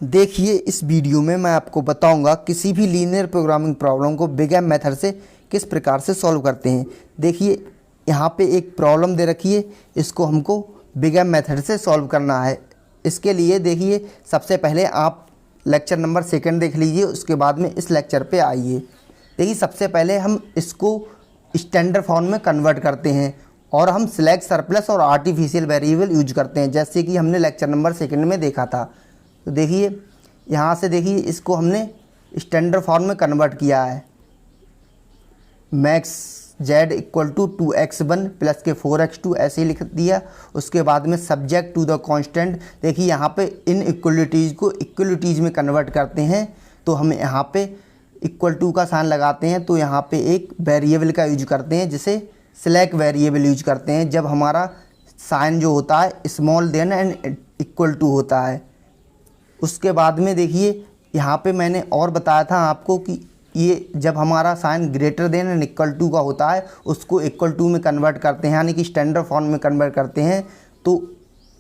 देखिए इस वीडियो में मैं आपको बताऊंगा किसी भी लीनियर प्रोग्रामिंग प्रॉब्लम को बिग एम मेथड से किस प्रकार से सॉल्व करते हैं। देखिए यहाँ पे एक प्रॉब्लम दे रखी है, इसको हमको बिग एम मेथड से सॉल्व करना है। इसके लिए देखिए सबसे पहले आप लेक्चर नंबर 2 देख लीजिए, उसके बाद में इस लेक्चर पे आइए। देखिए सबसे पहले हम इसको स्टैंडर्ड फॉर्म में कन्वर्ट करते हैं और हम सिलेक्ट सरप्लस और आर्टिफिशियल वेरिएबल यूज करते हैं, जैसे कि हमने लेक्चर नंबर 2 में देखा था। तो देखिए यहाँ से देखिए इसको हमने स्टैंडर्ड फॉर्म में कन्वर्ट किया है। Max Z equal to 2x1 plus के 4x2 ऐसे ही लिख दिया। उसके बाद में सब्जेक्ट टू द कांस्टेंट, देखिए यहाँ पे इन इक्वलिटीज़ को इक्वलिटीज़ में कन्वर्ट करते हैं, तो हम यहाँ पे इक्वल टू का साइन लगाते हैं। तो यहाँ पे एक वेरिएबल का यूज करते हैं जिसे सिलेक्ट वेरिएबल यूज करते हैं, जब हमारा साइन जो होता है small than and equal to होता है। उसके बाद में देखिए यहाँ पे मैंने और बताया था आपको कि ये जब हमारा sign greater than and equal to का होता है उसको इक्वल टू में कन्वर्ट करते हैं, यानी कि स्टैंडर्ड फॉर्म में कन्वर्ट करते हैं। तो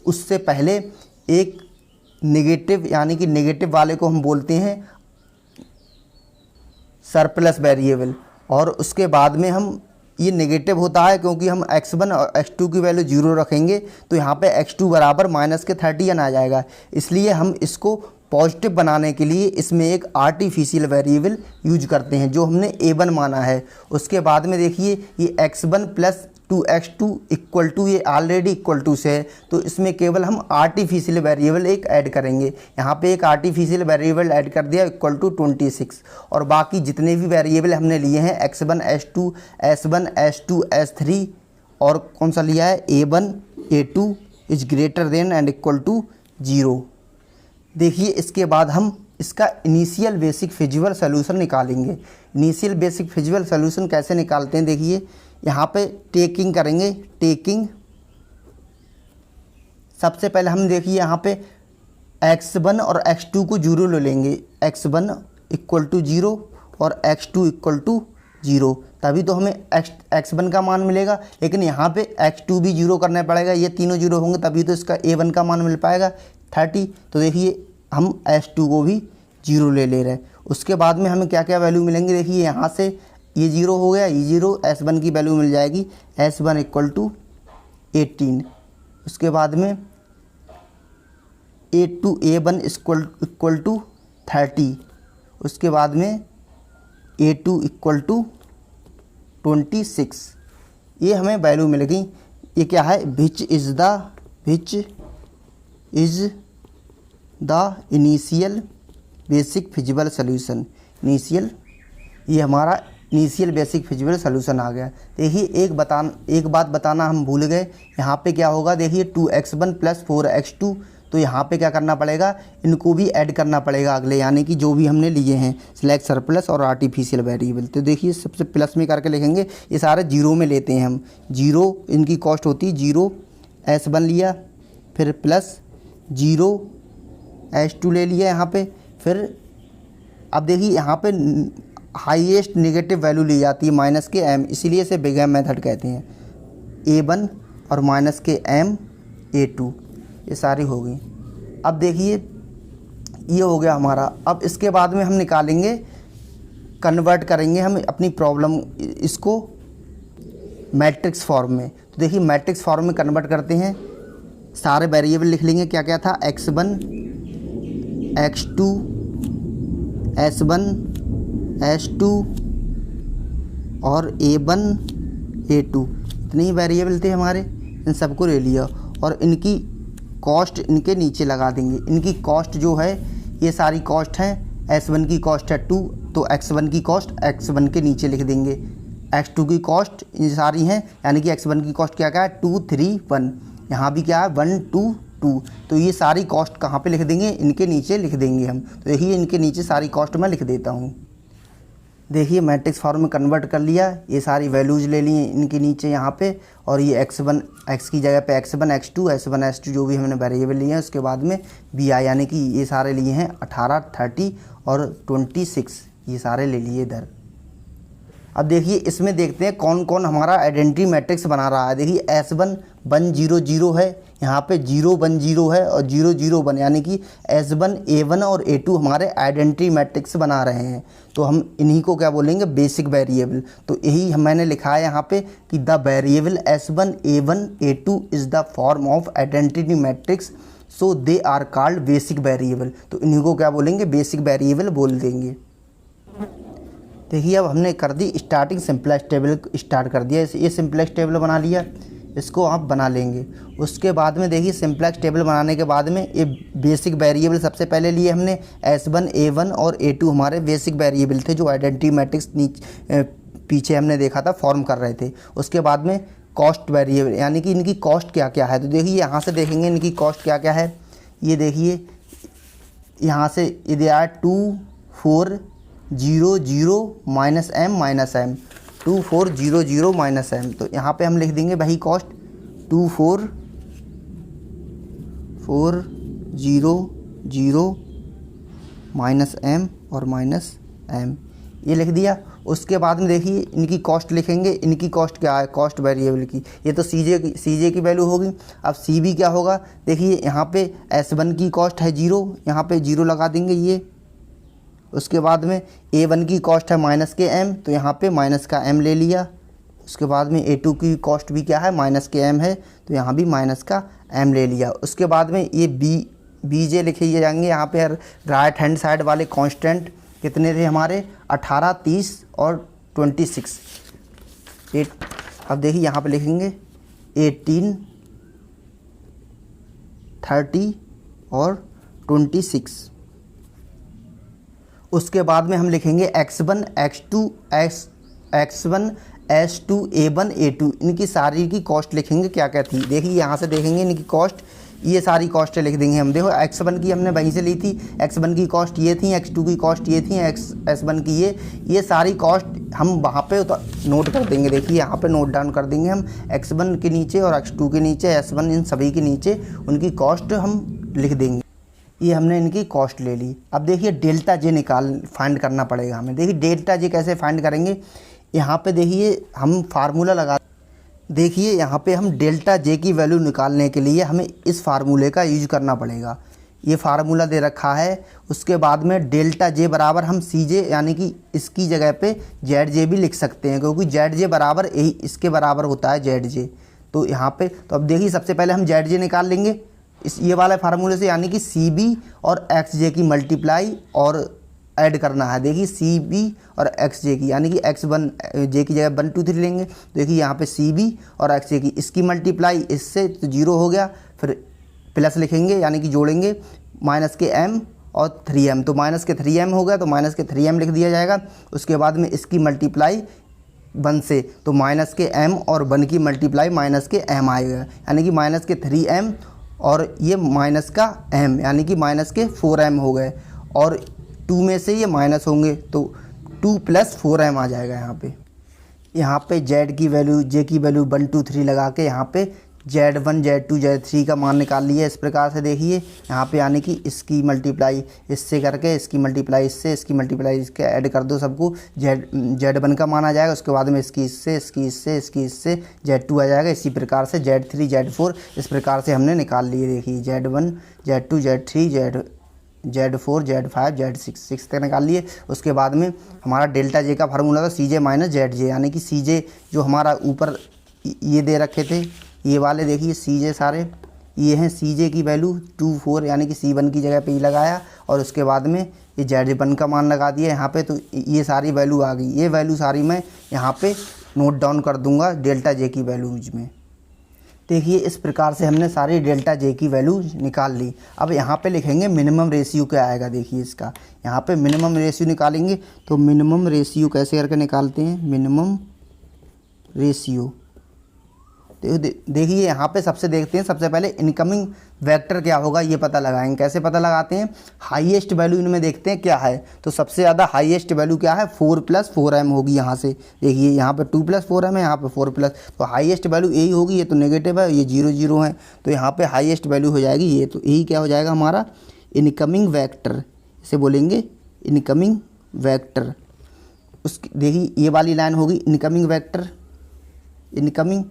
उससे पहले एक नेगेटिव, यानी कि नेगेटिव वाले को हम बोलते हैं सरप्लस वेरिएबल, और उसके बाद में हम ये नेगेटिव होता है क्योंकि हम x1 और x2 की वैल्यू 0 रखेंगे, तो यहाँ पे x2 बराबर -31 आ जाएगा। इसलिए हम इसको पॉजिटिव बनाने के लिए इसमें एक आर्टिफिशियल वेरिएबल यूज करते हैं जो हमने a1 माना है। उसके बाद में देखिए ये x1 plus 2x2 equal to, ये ऑलरेडी इक्वल टू से है, तो इसमें केवल हम आर्टिफिशियल वेरिएबल एक ऐड करेंगे। यहाँ पे एक आर्टिफिशियल वेरिएबल ऐड कर दिया इक्वल टू 26, और बाकी जितने भी वेरिएबल हमने लिए हैं x1 s2 s1 s2 s3 और कौन सा लिया है a1 a2 is greater than and equal to 0। देखिए इसके बाद हम इसका इनिशियल बेसिक फिजिबल सोल्यूशन निकालेंगे। इनिशियल बेसिक फिजिबल सोल्यूशन कैसे निकालते हैं, देखिए यहाँ पे टेकिंग करेंगे। टेकिंग सबसे पहले हम देखिए यहाँ पे x1 और x2 को 0 ले लेंगे। x1 इक्वल टू 0 और x2 इक्वल टू 0, तभी तो हमें x1 का मान मिलेगा। लेकिन यहाँ पे x2 भी 0 करना पड़ेगा, ये तीनों 0 होंगे तभी तो इसका a1 का मान मिल पाएगा 30। तो देखिए हम s2 को भी 0 ले रहे हैं। उसके बाद में हमें क्या क्या वैल्यू मिलेंगे, देखिए यहाँ से ये 0 हो गया, ये 0, s1 की वैल्यू मिल जाएगी s1 इक्वल टू 18। उसके बाद में a1 इक्वल टू 30। उसके बाद में a2 इक्वल टू 26, ये हमें वैल्यू मिल गई। ये क्या है, which is the initial basic feasible solution. ये हमारा इनिशियल बेसिक फिजिबल सोल्यूशन आ गया। देखिए एक बात बताना हम भूल गए, यहाँ पे क्या होगा, देखिए 2x1 प्लस 4x2, तो यहाँ पे क्या करना पड़ेगा, इनको भी ऐड करना पड़ेगा अगले, यानी कि जो भी हमने लिए हैं सिलेक्ट सरप्लस और आर्टिफिशियल वेरिएबल। तो देखिए सबसे प्लस में करके लिखेंगे, ये सारे 0 में लेते हैं हम। 0 इनकी कॉस्ट होती है 0, s1 लिया, फिर प्लस 0 s2 ले लिया यहाँ पे। फिर अब देखिए यहाँ पे हाईएस्ट नेगेटिव वैल्यू ली जाती है -m, इसीलिए इसे बिग एम मेथड कहते हैं। a1 और -m a2, ये सारी हो गई। अब देखिए ये हो गया हमारा। अब इसके बाद में हम निकालेंगे, कन्वर्ट करेंगे हम अपनी प्रॉब्लम इसको मैट्रिक्स फॉर्म में। तो देखिए मैट्रिक्स फॉर्म में कन्वर्ट करते हैं, सारे वेरिएबल लिख लेंगे। क्या क्या था, x1 x2 s1 s2 और a1 a2, इतने ही वेरिएबल थे हमारे, इन सबको ले लिया और इनकी कॉस्ट इनके नीचे लगा देंगे। इनकी कॉस्ट जो है, ये सारी कॉस्ट हैं, s1 की कॉस्ट है 2, तो x1 की कॉस्ट x1 के नीचे लिख देंगे। x2 की कॉस्ट ये सारी हैं, यानी कि x1 की कॉस्ट क्या है 2 3 1, यहाँ भी क्या है 1 2 2, तो ये सारी कॉस्ट कहाँ पे लिख देंगे, इनके नीचे लिख देंगे हम। तो देखिए इनके नीचे सारी कॉस्ट मैं लिख देता हूँ। देखिए मैट्रिक्स फॉर्म में कन्वर्ट कर लिया, ये सारी वैल्यूज़ ले ली इनके नीचे यहाँ पे, और ये x1 x की जगह पे x1 x2 s1 s2 जो भी हमने वेरिएबल लिए हैं। उसके बाद में bi, यानी कि ये सारे लिए हैं 18 30 और 26, ये सारे ले लिए इधर। अब देखिए इसमें देखते हैं कौन कौन हमारा आइडेंटिटी मैट्रिक्स बना रहा है। देखिए S1 1 0 0 है, यहाँ पे 0 1 0 है और 0 0 1, यानी कि S1 A1 और A2 हमारे आइडेंटिटी मैट्रिक्स बना रहे हैं। तो हम इन्हीं को क्या बोलेंगे, बेसिक वेरिएबल। तो यही मैंने लिखा है यहाँ पे कि the variable S1 A1 A2 is the form of identity matrix, so they are called basic variable. तो इन्हीं को क्या बोलेंगे, बेसिक वेरिएबल बोल देंगे। देखिए अब हमने कर the starting simplex table start कर दिया, ये सिंपलेक्स टेबल बना लिया, इसको आप बना लेंगे। उसके बाद में देखिए सिंपलेक्स टेबल बनाने के बाद में ये बेसिक वेरिएबल सबसे पहले लिए हमने S1 A1 और A2 हमारे बेसिक वेरिएबल थे जो आइडेंटिटी मैट्रिक्स पीछे हमने देखा था फॉर्म कर रहे थे। उसके बाद में कॉस्ट वेरिएबल, यानी कि इनकी कॉस्ट क्या क्या है। तो देखिए यहाँ से देखेंगे इनकी कॉस्ट क्या क्या है। ये देखिए यहाँ से ये दिया 2 4 0 0 -m -m 2 4 0 0 -m। तो यहाँ पे हम लिख देंगे वही कॉस्ट 2 4 4 0 0 -m और -m, ये लिख दिया। उसके बाद में देखिए इनकी कॉस्ट लिखेंगे। इनकी कॉस्ट क्या है, कॉस्ट वेरिएबल की, ये तो CJ की वैल्यू होगी। अब CB क्या होगा, देखिए यहाँ पे S1 की कॉस्ट है 0, यहाँ पे 0 लगा देंगे ये। उसके बाद में A1 की कॉस्ट है -m, तो यहाँ पे -m ले लिया। उसके बाद में A2 की कॉस्ट भी क्या है, -m है, तो यहाँ भी -m ले लिया। उसके बाद में ये BJ लिखे जाएंगे। यहाँ पे राइट हैंड साइड वाले कांस्टेंट कितने थे हमारे, 18 30 और 26। अब देखिए यहाँ पे लिखेंगे 18 30 और 26। उसके बाद में हम लिखेंगे X1 X2 X1 S2 A1 A2, इनकी सारी की कॉस्ट लिखेंगे क्या क्या थी। देखिए यहाँ से देखेंगे इनकी कॉस्ट, ये सारी कॉस्टें लिख देंगे हम। देखो X1 की हमने वहीं से ली थी, X1 की कॉस्ट ये थी, X2 की कॉस्ट ये थी, S1 की ये सारी कॉस्ट हम वहाँ पे नोट कर देंगे। देखिए यहाँ पे नोट डाउन कर देंगे हम, X1 के नीचे और X2 के नीचे S1, इन सभी के नीचे उनकी कॉस्ट हम लिख देंगे। ये हमने इनकी कॉस्ट ले ली। अब देखिए डेल्टा जे फाइंड करना पड़ेगा हमें। देखिए डेल्टा जे कैसे फाइंड करेंगे, यहाँ पे देखिए हम फार्मूला लगा, देखिए यहाँ पे हम डेल्टा जे की वैल्यू निकालने के लिए हमें इस फार्मूले का यूज करना पड़ेगा। ये फार्मूला दे रखा है। उसके बाद में डेल्टा जे बराबर हम CJ, यानी कि इसकी जगह पे ZJ भी लिख सकते हैं, क्योंकि ZJ बराबर यही इसके बराबर होता है ZJ। तो यहाँ पे तो अब देखिए सबसे पहले हम ZJ निकाल लेंगे इस ये वाले फार्मूले से, यानी कि CB और XJ की मल्टीप्लाई और ऐड करना है। देखिए CB और XJ की, यानी कि X1 J की जगह 1 2 3 लेंगे। देखिए यहाँ पे CB और XJ की, इसकी मल्टीप्लाई इससे तो 0 हो गया, फिर प्लस लिखेंगे यानी कि जोड़ेंगे -m और 3m, तो -3m हो गया, तो -3m लिख दिया जाएगा। उसके बाद में इसकी मल्टीप्लाई 1 से, तो -m और 1 की मल्टीप्लाई -m आएगा, यानी कि -3m और ये -m, यानी कि -4m हो गए, और 2 में से ये माइनस होंगे, तो 2 + 4m आ जाएगा। यहाँ पे Z की वैल्यू, J की वैल्यू 1 2 3 लगा के यहाँ पे Z1 Z2 Z3 का मान निकाल लिया। इस प्रकार से देखिए यहाँ पे, यानी कि इसकी मल्टीप्लाई इससे करके, इसकी मल्टीप्लाई इससे, इसकी मल्टीप्लाई इसके ऐड कर दो सबको, Z1 का मान आ जाएगा। उसके बाद में इसकी इससे, इसकी इससे, इसकी इससे Z2 आ जाएगा। इसी प्रकार से Z3 Z4 इस प्रकार से हमने निकाल लिए। देखिए Z1 Z2 Z3 Z4 Z5 Z6 6 तक निकाल लिए। उसके बाद में हमारा डेल्टा जे का फार्मूला था CJ - ZJ, यानी कि CJ जो हमारा ऊपर ये दे रखे थे ये वाले, देखिए CJ सारे ये हैं। CJ की वैल्यू 2 4, यानी कि C1 की जगह पे ही लगाया, और उसके बाद में ये Z1 का मान लगा दिया यहाँ पे, तो ये सारी वैल्यू आ गई। ये वैल्यू सारी मैं यहाँ पे नोट डाउन कर दूँगा डेल्टा जे की वैल्यूज में। देखिए इस प्रकार से हमने सारी डेल्टा जे की वैल्यू निकाल ली। अब यहाँ पे लिखेंगे मिनिमम रेशियो क्या आएगा। देखिए इसका यहाँ पे मिनिमम रेशियो निकालेंगे, तो मिनिमम रेशियो कैसे करके निकालते हैं, मिनिमम रेशियो देखिए यहाँ पे सबसे देखते हैं, सबसे पहले इनकमिंग वेक्टर क्या होगा ये पता लगाएंगे। कैसे पता लगाते हैं, हाईएस्ट वैल्यू इनमें देखते हैं क्या है, तो सबसे ज़्यादा हाईएस्ट वैल्यू क्या है, 4 + 4m होगी। यहाँ से देखिए यहाँ पे 2 + 4m है, यहाँ पे 4 +, तो हाईएस्ट वैल्यू यही होगी। ये तो नेगेटिव है, ये 0 0 है, तो यहाँ पे हाईएस्ट वैल्यू हो जाएगी ये। तो यही क्या हो जाएगा हमारा इनकमिंग वेक्टर, इसे बोलेंगे इनकमिंग वेक्टर। उसकी देखिए ये वाली लाइन होगी इनकमिंग वेक्टर, इनकमिंग।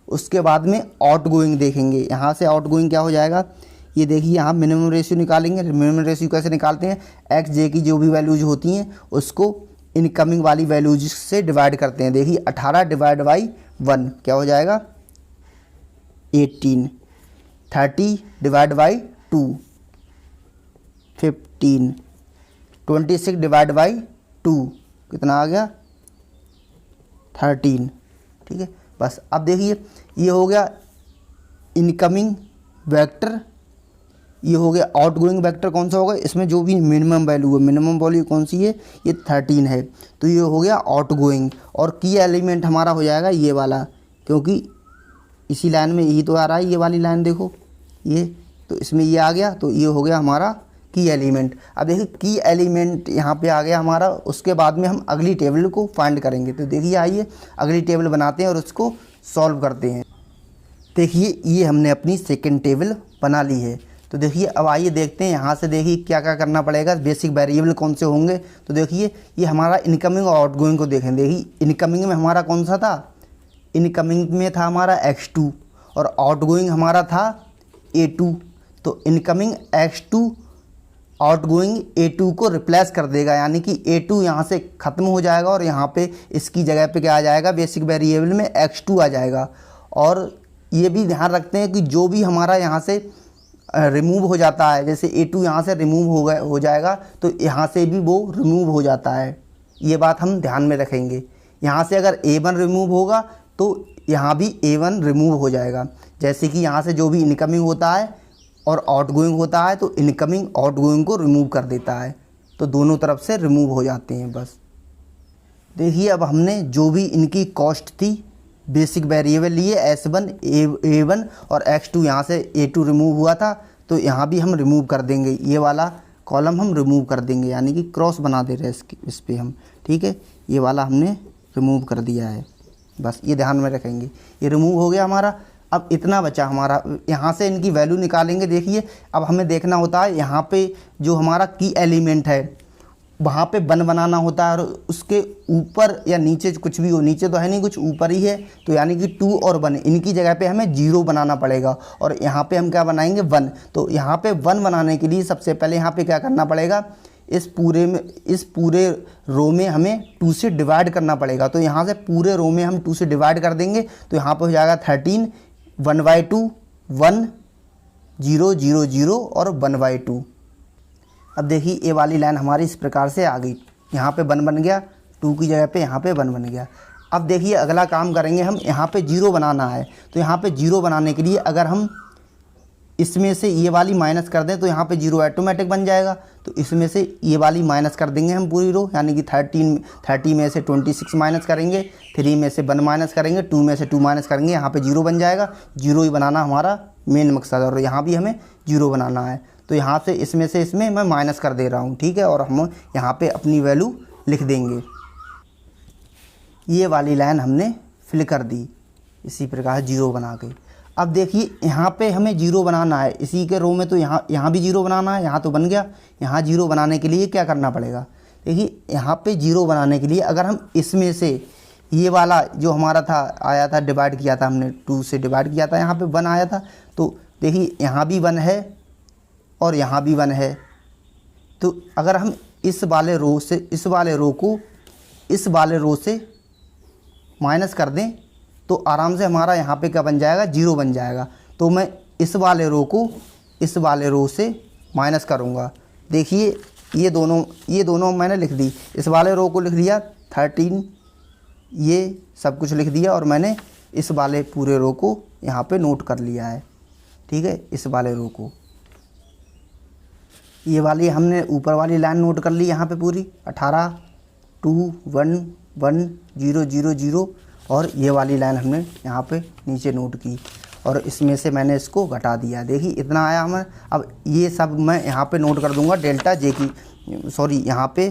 उसके बाद में आउट गोइंग देखेंगे, यहाँ से आउट गोइंग क्या हो जाएगा, ये देखिए यहाँ मिनिमम रेशियो निकालेंगे। मिनिमम रेशियो कैसे निकालते हैं, एक्स जे की जो भी वैल्यूज होती हैं उसको इनकमिंग वाली वैल्यूज से डिवाइड करते हैं। देखिए 18 डिवाइड बाई 1 क्या हो जाएगा 18, 30 डिवाइड बाई 2 15, 26 डिवाइड बाई 2 कितना आ गया 13। ठीक है, बस अब देखिए ये हो गया इनकमिंग वेक्टर, ये हो गया आउटगोइंग वेक्टर कौन सा होगा, इसमें जो भी मिनिमम वैल्यू है, मिनिमम वैल्यू कौन सी है, ये 13 है, तो ये हो गया आउटगोइंग। और की एलिमेंट हमारा हो जाएगा ये वाला, क्योंकि इसी लाइन में यही तो आ रहा है, ये वाली लाइन देखो ये, तो इसमें ये आ गया, तो ये हो गया हमारा की एलिमेंट। अब देखिए की एलिमेंट यहाँ पे आ गया हमारा, उसके बाद में हम अगली टेबल को फाइंड करेंगे। तो देखिए आइए अगली टेबल बनाते हैं और उसको सॉल्व करते हैं। देखिए ये हमने अपनी सेकंड टेबल बना ली है। तो देखिए अब आइए देखते हैं यहाँ से, देखिए क्या क्या करना पड़ेगा, बेसिक वेरिएबल कौन से होंगे। तो देखिए ये हमारा इनकमिंग और आउटगोइंग को देखें। देखिए इनकमिंग में हमारा कौन सा था, इनकमिंग में था हमारा x2 और आउटगोइंग हमारा था a2। तो इनकमिंग x2 आउटगोइंग a2 को रिप्लेस कर देगा, यानी कि a2 यहाँ से ख़त्म हो जाएगा और यहाँ पे इसकी जगह पे क्या आ जाएगा, बेसिक वेरिएबल में x2 आ जाएगा। और ये भी ध्यान रखते हैं कि जो भी हमारा यहाँ से रिमूव हो जाता है, जैसे a2 यहाँ से रिमूव हो जाएगा तो यहाँ से भी वो रिमूव हो जाता है, ये बात हम ध्यान में रखेंगे। यहाँ से अगर a1 रिमूव होगा तो यहाँ भी a1 रिमूव हो जाएगा। जैसे कि यहाँ से जो भी इनकमिंग होता है और आउटगोइंग होता है तो इनकमिंग आउटगोइंग को रिमूव कर देता है, तो दोनों तरफ से रिमूव हो जाते हैं बस। देखिए अब हमने जो भी इनकी कॉस्ट थी बेसिक वेरिएबल लिए s1 a1 और x2, यहाँ से a2 रिमूव हुआ था तो यहाँ भी हम रिमूव कर देंगे, ये वाला कॉलम हम रिमूव कर देंगे, यानी कि क्रॉस बना दे रहे हैं इस पर हम। ठीक है, ये वाला हमने रिमूव कर दिया है, बस ये ध्यान में रखेंगे। ये रिमूव हो गया हमारा। अब इतना बचा हमारा, यहाँ से इनकी वैल्यू निकालेंगे। देखिए अब हमें देखना होता है यहाँ पे जो हमारा की एलिमेंट है वहाँ पे 1 बनाना होता है, और उसके ऊपर या नीचे कुछ भी हो, नीचे तो है नहीं कुछ, ऊपर ही है, तो यानी कि 2 और 1 इनकी जगह पे हमें 0 बनाना पड़ेगा। और यहाँ पे हम क्या बनाएंगे 1। तो यहाँ पे 1 बनाने के लिए सबसे पहले यहाँ पे क्या करना पड़ेगा, इस पूरे रो में हमें 2 से डिवाइड करना पड़ेगा। तो यहाँ से पूरे रो में हम 2 से डिवाइड कर देंगे, तो यहाँ पे हो जाएगा 13, 1/2, 1, 0, 0, 0 और 1/2। अब देखिए ये वाली लाइन हमारी इस प्रकार से आ गई, यहाँ पे 1 बन गया, 2 की जगह पे यहाँ पे 1 बन गया। अब देखिए अगला काम करेंगे हम, यहाँ पे 0 बनाना है। तो यहाँ पे 0 बनाने के लिए अगर हम इसमें से ये वाली माइनस कर दें तो यहाँ पे 0 ऑटोमेटिक बन जाएगा। तो इसमें से ये वाली माइनस कर देंगे हम पूरी रो, यानी कि 30 में से 26 माइनस करेंगे, 3 में से 1 माइनस करेंगे, 2 में से 2 माइनस करेंगे, यहाँ पे 0 बन जाएगा। 0 ही बनाना हमारा मेन मकसद है, और यहाँ भी हमें 0 बनाना है। तो यहाँ से इसमें मैं माइनस कर दे रहा हूँ, ठीक है, और हम यहाँ पे अपनी वैल्यू लिख देंगे। ये वाली लाइन हमने फिल कर दी इसी प्रकार 0 बना के। अब देखिए यहाँ पे हमें 0 बनाना है, इसी के रो में तो यहाँ भी 0 बनाना है, यहाँ तो बन गया। यहाँ 0 बनाने के लिए क्या करना पड़ेगा, देखिए यहाँ पे 0 बनाने के लिए अगर हम इसमें से ये वाला जो हमारा था आया था, डिवाइड किया था हमने, 2 से डिवाइड किया था, यहाँ पे 1 आया था। तो देखिए यहाँ भी 1 है और यहाँ भी 1 है। तो अगर हम इस वाले रो से इस वाले रो को इस वाले रो से माइनस कर दें तो आराम से हमारा यहाँ पे क्या बन जाएगा, 0 बन जाएगा। तो मैं इस वाले रो को इस वाले रो से माइनस करूँगा। देखिए ये दोनों मैंने लिख दी, इस वाले रो को लिख दिया 13, ये सब कुछ लिख दिया, और मैंने इस वाले पूरे रो को यहाँ पे नोट कर लिया है, ठीक है। इस वाले रो को, ये वाली हमने ऊपर वाली लाइन नोट कर ली यहाँ पे पूरी, 18, 2, 1, 1, 0, 0, 0, और ये वाली लाइन हमने यहाँ पे नीचे नोट की, और इसमें से मैंने इसको घटा दिया। देखिए इतना आया हमें। अब ये सब मैं यहाँ पे नोट कर दूँगा, डेल्टा जे की, सॉरी यहाँ पे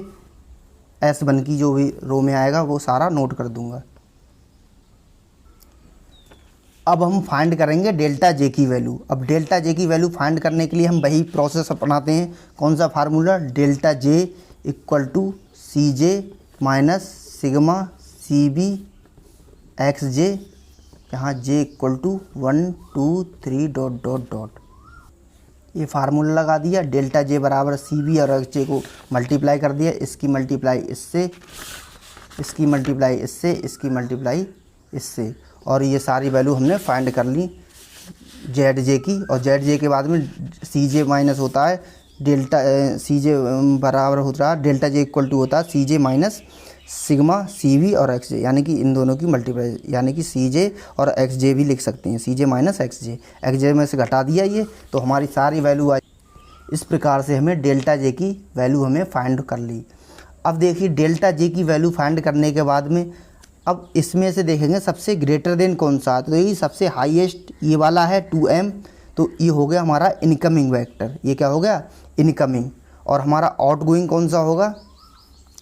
S1 की जो भी रो में आएगा वो सारा नोट कर दूँगा। अब हम फाइंड करेंगे डेल्टा जे की वैल्यू। अब डेल्टा जे की वैल्यू फाइंड करने के लिए हम वही प्रोसेस अपनाते हैं। कौन सा formula, delta j equal to c j minus sigma c b x j, यहाँ j equal to 1 2 3 dot dot dot. ये फार्मूला लगा दिया, डेल्टा जे बराबर सी बी और एक्स जे को मल्टीप्लाई कर दिया, इसकी मल्टीप्लाई इससे, इसकी मल्टीप्लाई इससे, इसकी मल्टीप्लाई इससे, और ये सारी वैल्यू हमने फाइंड कर ली जेड जे की। और जेड जे के बाद में सी जे माइनस होता है डेल्टा, सी जे बराबर होता है डेल्टा जे इक्वल टू होता है सी j minus sigma C we और एक्स जे, यानी कि इन दोनों की मल्टीप्लाई, यानी कि सी जे और एक्स जे भी लिख सकते हैं, सी जे माइनस एक्स जे में से घटा दिया ये, तो हमारी सारी वैल्यू आई। इस प्रकार से हमें डेल्टा जे की वैल्यू हमें फाइंड कर ली। अब देखिए डेल्टा जे की वैल्यू फाइंड करने के बाद में अब इसमें से देखेंगे सबसे ग्रेटर देन कौन सा, तो ये सबसे हाईएस्ट ये वाला है 2m, तो ये हो गया हमारा इनकमिंग वेक्टर, ये क्या हो गया इनकमिंग। और हमारा आउटगोइंग कौन सा होगा,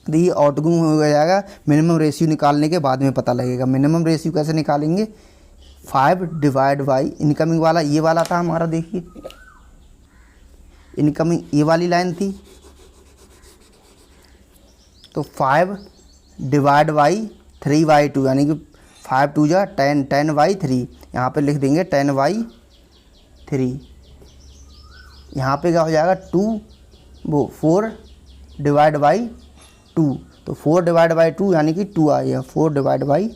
तो ये आउटगोइंग हो जाएगा, मिनिमम रेशियो निकालने के बाद में पता लगेगा। मिनिमम रेशियो कैसे निकालेंगे, 5 डिवाइड बाई इनकमिंग वाला ये वाला था हमारा, देखिए इनकमिंग ये वाली लाइन थी, तो 5 डिवाइड बाई 3/2, यानी कि 5 2 जा 10, 10/3, यहाँ पे लिख देंगे 10/3। यहाँ पे क्या हो जाएगा 4 डिवाइड बाई 2, तो 4 डिवाइड बाई 2 यानी कि 2 आ गया, 4 डिवाइड बाई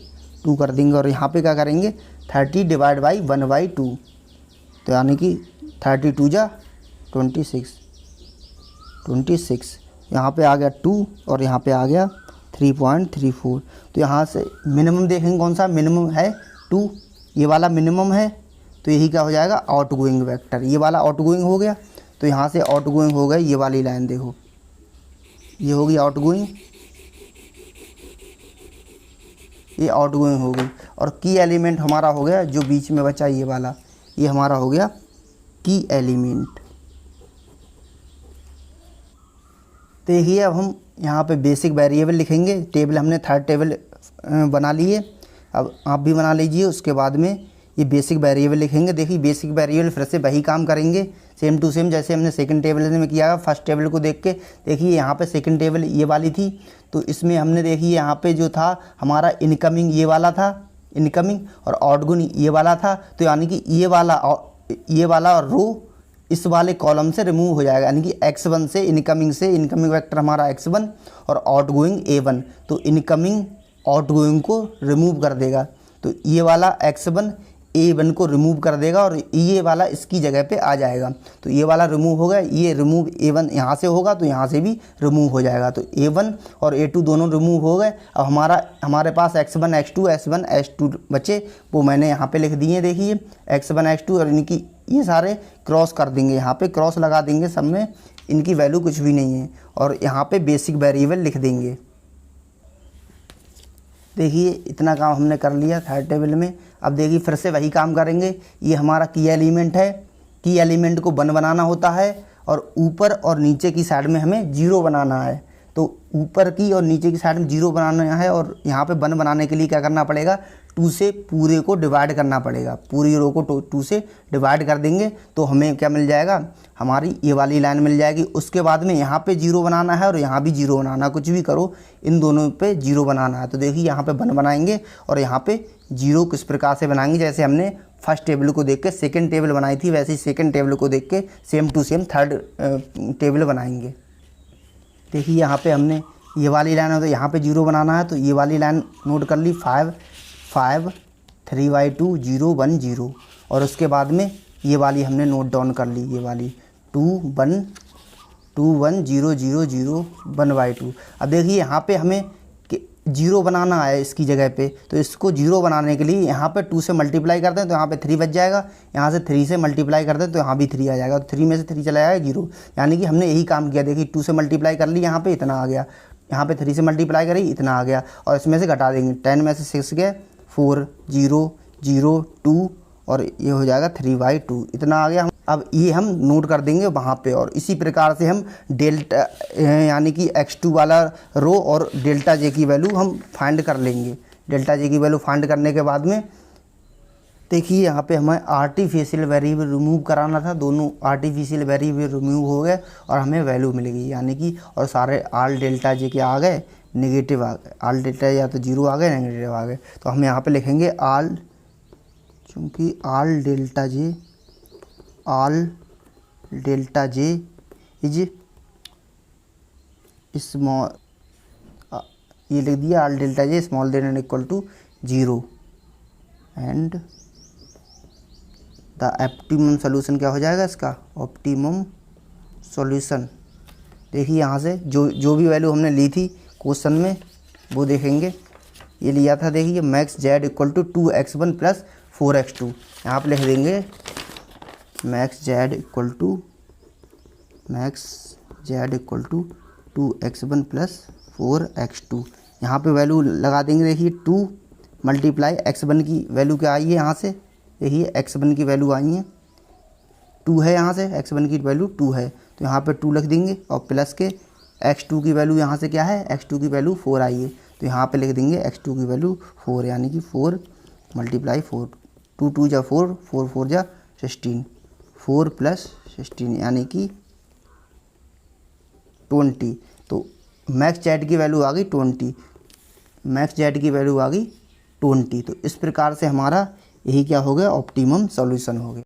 2 कर देंगे। और यहाँ पे क्या करेंगे 30 डिवाइड बाई 1/2, तो यानी कि 32 जा 26, यहाँ पे आ गया 2 और यहाँ पे आ गया 3.34। तो यहाँ से मिनिमम देखेंगे कौन सा मिनिमम है 2, ये वाला मिनिमम है, तो यही क्या हो जाएगा आउटगोइंग वेक्टर, ये वाला आउटगोइंग हो गया। तो यहाँ से आउटगोइंग हो गया ये वाली लाइन, देखो ये होगी आउटगोइंग, ये आउटगोइंग हो गई। और की एलिमेंट हमारा हो गया जो बीच में बचा ये वाला, ये हमारा हो गया की एलिमेंट। देखिए अब हम यहाँ पे बेसिक वेरिएबल लिखेंगे, टेबल हमने थर्ड टेबल बना लिए, अब आप भी बना लीजिए। उसके बाद में ये बेसिक वेरिएबल लिखेंगे। देखिए बेसिक वेरिएबल फिर से वही काम करेंगे सेम टू सेम जैसे हमने सेकंड टेबल में किया। फर्स्ट टेबल को देख के देखिए यहाँ पे सेकंड टेबल ये वाली थी, तो इसमें हमने देखिए यहाँ पे जो था हमारा इनकमिंग ये वाला था, इनकमिंग, और आउटगोइंग ये वाला था। तो यानी कि ये वाला रो इस वाले कॉलम से रिमूव हो जाएगा, यानी कि x1 से इनकमिंग वेक्टर हमारा x1 और आउटगोइंग a1, तो इनकमिंग आउटगोइंग को रिमूव कर देगा, तो ये वाला x1 a1 को रिमूव कर देगा और ये वाला इसकी जगह पे आ जाएगा। तो ये वाला रिमूव हो गया, ये रिमूव a1 यहाँ से होगा तो यहाँ से भी रिमूव हो जाएगा, तो a1 और a2 दोनों रिमूव हो गए। अब हमारे पास x1 x2 s1 s2 बचे, वो मैंने यहाँ पे लिख दिए। देखिए x1 x2 और इनकी ये सारे क्रॉस कर देंगे, यहाँ पे क्रॉस लगा देंगे, सब में इनकी वैल्यू कुछ भी नहीं है, और यहाँ पे बेसिक वेरिएबल लिख देंगे। देखिए इतना काम हमने कर लिया थर्ड टेबल में। अब देखिए फिर से वही काम करेंगे। ये हमारा की एलिमेंट है, की एलिमेंट को 1 बनाना होता है और ऊपर और नीचे की साइड में हमें 0 बनाना है। तो ऊपर की और नीचे की साइड में 0 बनाना है, और यहाँ पे 1 बनाने के लिए क्या करना पड़ेगा 2 से पूरे को डिवाइड करना पड़ेगा, पूरी रो को 2 से डिवाइड कर देंगे तो हमें क्या मिल जाएगा, हमारी ये वाली लाइन मिल जाएगी। उसके बाद में यहाँ पे 0 बनाना है और यहाँ भी 0 बनाना है, कुछ भी करो इन दोनों पे 0 बनाना है। तो देखिए यहाँ पे 1 बनाएंगे और यहाँ पे 0 किस प्रकार से बनाएंगे, जैसे हमने फर्स्ट टेबल को देख के सेकेंड टेबल बनाई थी वैसे ही सेकेंड टेबल को देख के same to same third table बनाएंगे। देखिए यहाँ पे हमने ये वाली लाइन है तो यहाँ पे 0 बनाना है, तो ये वाली लाइन नोट कर ली 5 5 3/2 0 1 0, और उसके बाद में ये वाली हमने नोट डाउन कर ली, ये वाली 2 1 0 0 0 1/2। अब देखिए यहाँ पे हमें 0 बनाना है इसकी जगह पे, तो इसको 0 बनाने के लिए यहाँ पे 2 से मल्टीप्लाई करते हैं तो यहाँ पे 3 बच जाएगा, यहाँ से 3 से मल्टीप्लाई करते हैं तो यहाँ भी 3 आ जाएगा, तो 3 में से 3 चला जाएगा 0, यानी कि हमने यही काम किया। देखिए 2 से मल्टीप्लाई कर ली, यहाँ पे इतना आ गया, यहाँ पे 3 से मल्टीप्लाई करी इतना आ गया, और इसमें से घटा देंगे 10 में से 6 गए 4 0 0 2, और ये हो जाएगा 3/2 इतना आ गया। अब ये हम नोट कर देंगे वहाँ पे, और इसी प्रकार से हम डेल्टा यानी कि x2 वाला रो और डेल्टा जे की वैल्यू हम फाइंड कर लेंगे। डेल्टा जे की वैल्यू फाइंड करने के बाद में देखिए यहाँ पे हमें आर्टिफिशियल वेरिएबल रिमूव कराना था, दोनों आर्टिफिशियल वेरिएबल रिमूव हो गए और हमें वैल्यू मिल गई, यानी कि और सारे आल डेल्टा जे के आ गए नेगेटिव आ गए, आल डेल्टा या तो जीरो आ गए नेगेटिव आ गए, तो हम यहाँ पे लिखेंगे आल, चूँकि all delta j is small, ये लिख दिया all delta j small than and equal to zero, and the optimum solution क्या हो जाएगा इसका, ऑप्टिमम सॉल्यूशन। देखिए यहाँ से जो भी वैल्यू हमने ली थी क्वेश्चन में वो देखेंगे, ये लिया था देखिए max Z equal to 2x1 plus 4x2, यहाँ पर लिख देंगे max Z equal to 2x1 plus 4x2, यहाँ पे वैल्यू लगा देंगे। देखिए 2 मल्टीप्लाई x1 की वैल्यू क्या आई है यहाँ से, देखिए x1 की वैल्यू आई है 2 है, यहाँ से x1 की वैल्यू 2 है तो यहाँ पे 2 लिख देंगे, और प्लस के x2 की वैल्यू यहाँ से क्या है, x2 की वैल्यू 4 आई है तो यहाँ पे लिख देंगे x2 की वैल्यू 4, यानी कि 4 मल्टीप्लाई 4, 2 2 जा 4, 4 4 जा 16, 4 प्लस 16 यानी कि 20। तो मैक्स जेड की वैल्यू आ गई 20, मैक्स जेड की वैल्यू आ गई 20। तो इस प्रकार से हमारा यही क्या हो गया, ऑप्टिमम सॉल्यूशन हो गया।